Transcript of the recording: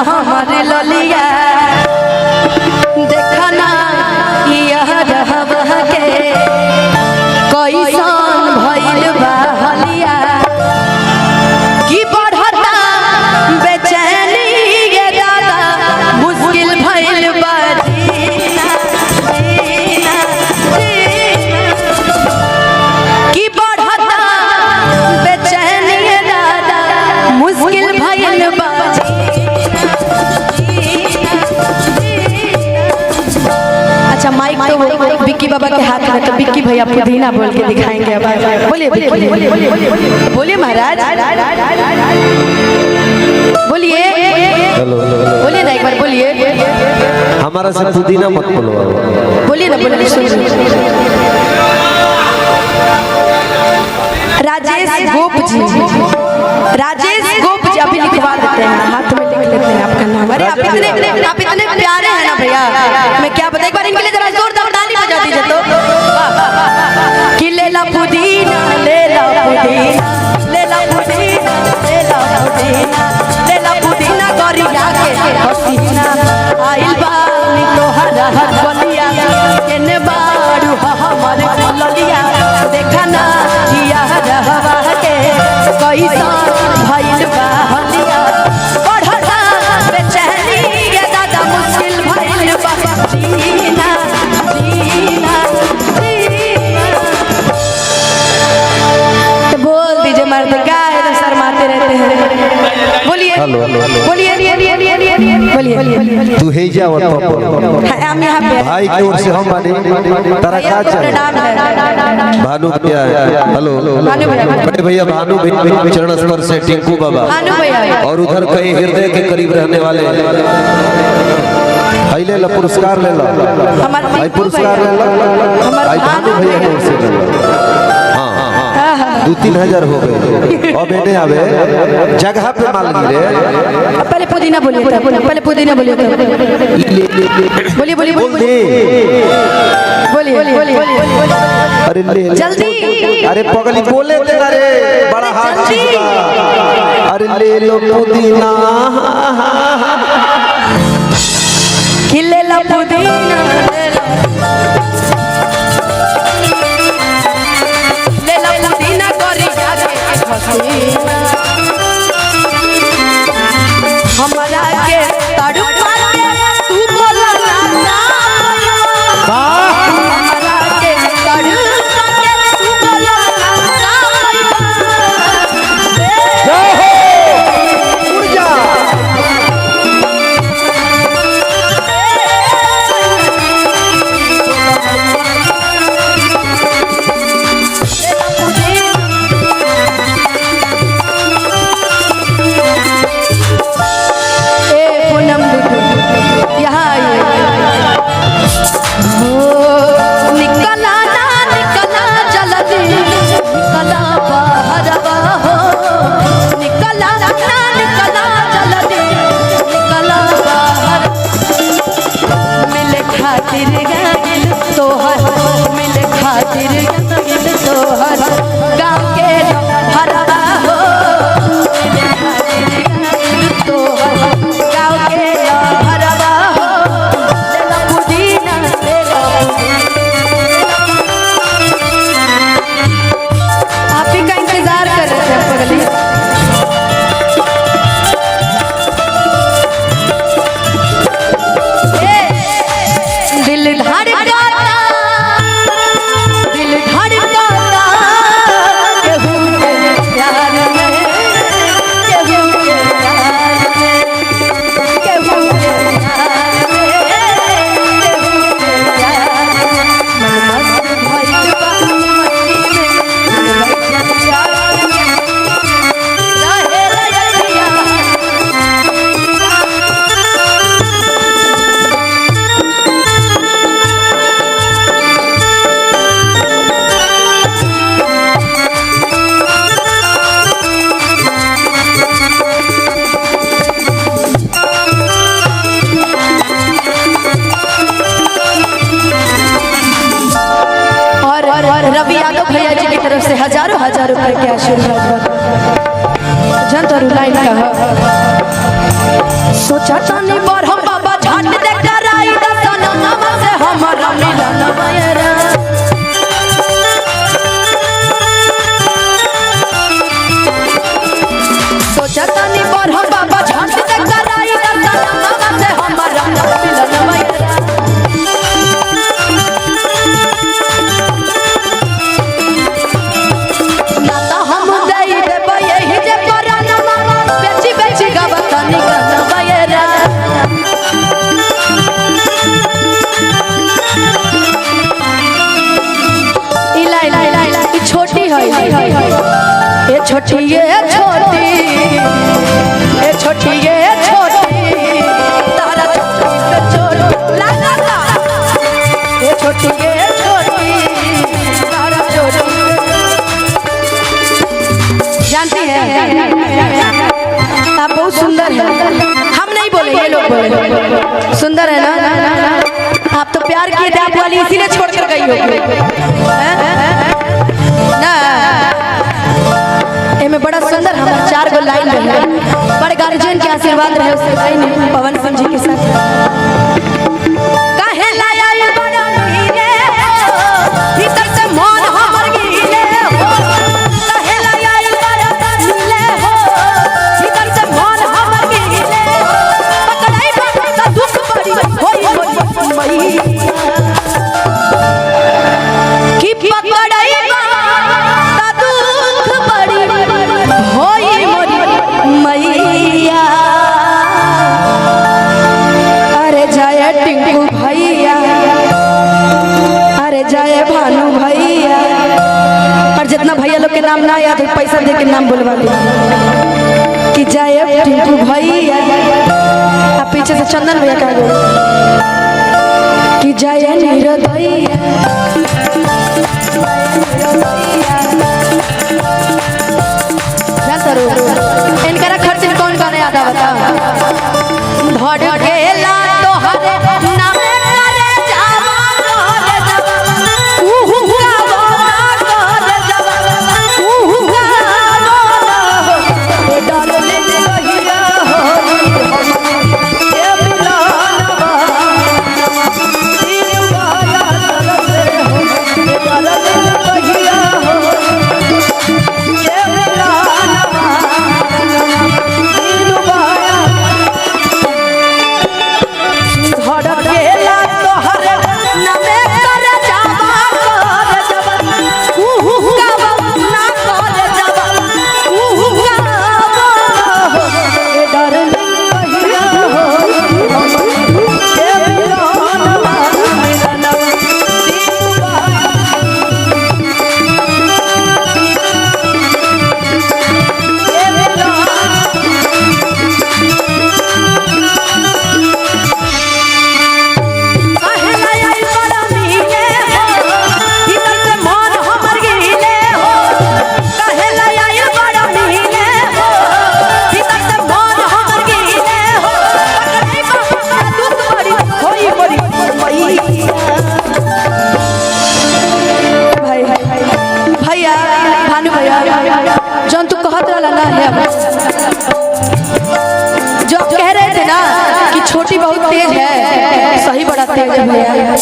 हमारे ललिया देखना यह रहबह के कैसन भइल बा हलिया की बढ़ता बेचैनी ये दादा मुश्किल भइल बा जीना जीना की बढ़ता बेचैनी ये दादा मुश्किल भइल बा। अच्छा माइक तो विक्की बाबा के हाथ में, तो विक्की भैया पुदीना बोल के दिखाएंगे। अब बोलिए बोलिए महाराज बोलिए बोलिए ना एक बार बोलिए। हमारा से पुदीना मत बोलो, बोलिए ना बोलिए। राजेश गोप जी, राजेश गोप जी अभी लिखवा देते हैं, हाथ में लिख लेते हैं आपका नाम। अरे आप इतने प्यारे हैं ना भैया, मैं क्या बताऊं। एक बार इनके लिए जरा जोरदार ताली बजा दीजिए तो। कि लेला पुदीना लेला पुदीना लेला पुदीना लेला पुदीना लेला पुदीना गरिया के हसीना आइल बानी तोहरा बलिया केने बारू हमर ललिया देखना किया रहबा के कैसा भइल बा हलिया बढ़ता बेचैनी ये दादा मुश्किल भइल बा जीना जीना तो बोल दीजिए मर्द क्या है तो शर्माते रहते हैं। बोलिए बोलिए बोलिए तू हे जा हम यहाँ पे भाई की ओर से हम माने तारा का चाहिए भानु क्या है। हेलो बड़े भैया भानु भाई चरण स्पर्श से टिंकू बाबा और उधर कई हृदय के करीब रहने वाले भाई ले लो पुरस्कार ले लो, भाई पुरस्कार ले लो भाई भानु भैया की ओर से ले लो। 2-3 हज़ार हो गए अब इन्हें आवे जगह पे माल गिरे। पहले पुदीना बोलिए, पहले पुदीना बोलिए बोलिए बोलिए बोलिए अरे ले जल्दी। अरे पगली बोले थे अरे बड़ा हाथ अरे ले लो पुदीना खिले ला पुदीना लेला पुदीना गरिया के हसीना हमरा के तड़पा तू बोला ना हमरा के तड़पा तू बोला ना हजारों हजारों रुपए के आशीर्वाद जन तो लाइन का सोचा तनी पर हम बाबा झट दे कराई दसनवा से हमरा मिलन भयरा सोचा तनी पर हम बाबा झट दे कराई दसनवा से हमरा मिलन भयरा ना तो हम दई देबै एही जे परानवा बेची बेची गवतनी गन भयरा छोटी है ये छोटी ये छोटी ये छोटी ये छोटी तारा छोटी तो छोटी ला ला ला ये छोटी ये छोटी तारा छोटी जानती है आप बहुत सुंदर है हम नहीं बोले ये लोग बोले सुंदर है ना आप तो प्यार किए थे आप वाली इसीलिए छोड़कर गई होगी ना एमे बड़ा सुंदर हमारे 4 गो लाइन रहे बड़े गार्जियन के आशीर्वाद रहे उससे लाइन पवन सिंह जी के साथ काहे लाया ये बड़ा मीने भीतर से मन हमर गीले हो काहे लाया ये बड़ा मीले हो भीतर से मन हमर गीले पकड़ाई का दुख बड़ी होई मई की पकड़ाई मैया अरे जय टिंकू भैया अरे जय भानु भैया और जितना भैया लोग के नाम ना याद हो पैसा दे के नाम बुलवा ली कि जय टिंकू भैया आप पीछे से चंदन भैया कह गए कि जय निरदैया इनका खर्च कौन कौन याद बता धड़ गेला तोहरे नाम करे जावा रे जावा उहु गावा करे जावा उहु गावा ए डालले कहिया हो ए बिलानवा तीन गाया से हो ए डालले कहिया हो ए बिलानवा जौन तू कहत रहला ना जो कह रहे थे ना कि छोटी बहुत तेज है सही बड़ा तेज है भैया।